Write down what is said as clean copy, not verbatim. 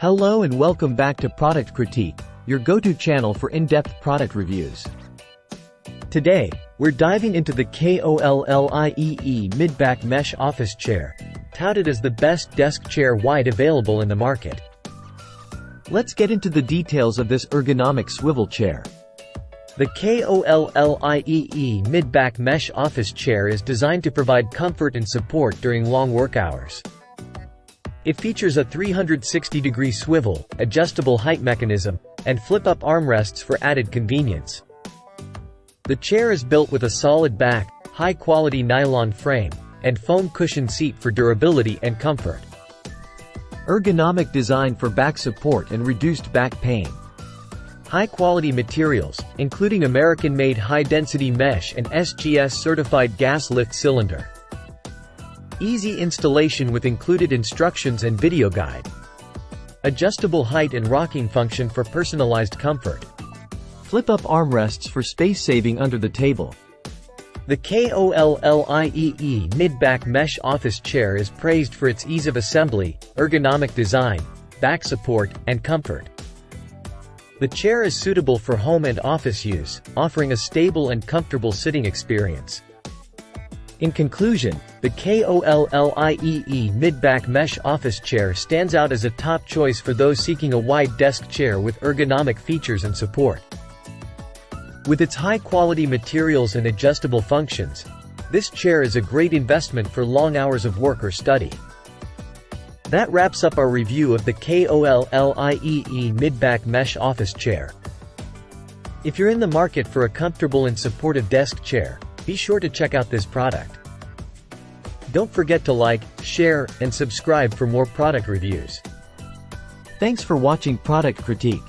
Hello and welcome back to Product Critique, your go-to channel for in-depth product reviews. Today, we're diving into the KOLLIEE mid-back mesh office chair, touted as the best desk chair wide available in the market. Let's get into the details of this ergonomic swivel chair. The KOLLIEE mid-back mesh office chair is designed to provide comfort and support during long work hours. It features a 360-degree swivel, adjustable height mechanism, and flip-up armrests for added convenience. The chair is built with a solid back, high-quality nylon frame, and foam cushion seat for durability and comfort. Ergonomic design for back support and reduced back pain. High-quality materials, including American-made high-density mesh and SGS-certified gas lift cylinder. Easy installation with included instructions and video guide. Adjustable height and rocking function for personalized comfort. Flip-up armrests for space saving under the table. The KOLLIEE mid-back mesh office chair is praised for its ease of assembly, ergonomic design, back support, and comfort. The chair is suitable for home and office use, offering a stable and comfortable sitting experience. In conclusion, the KOLLIEE mid-back mesh office chair stands out as a top choice for those seeking a wide desk chair with ergonomic features and support. With its high-quality materials and adjustable functions, this chair is a great investment for long hours of work or study. That wraps up our review of the KOLLIEE mid-back mesh office chair. If you're in the market for a comfortable and supportive desk chair, be sure to check out this product. Don't forget to like, share, and subscribe for more product reviews. Thanks for watching Product Critique.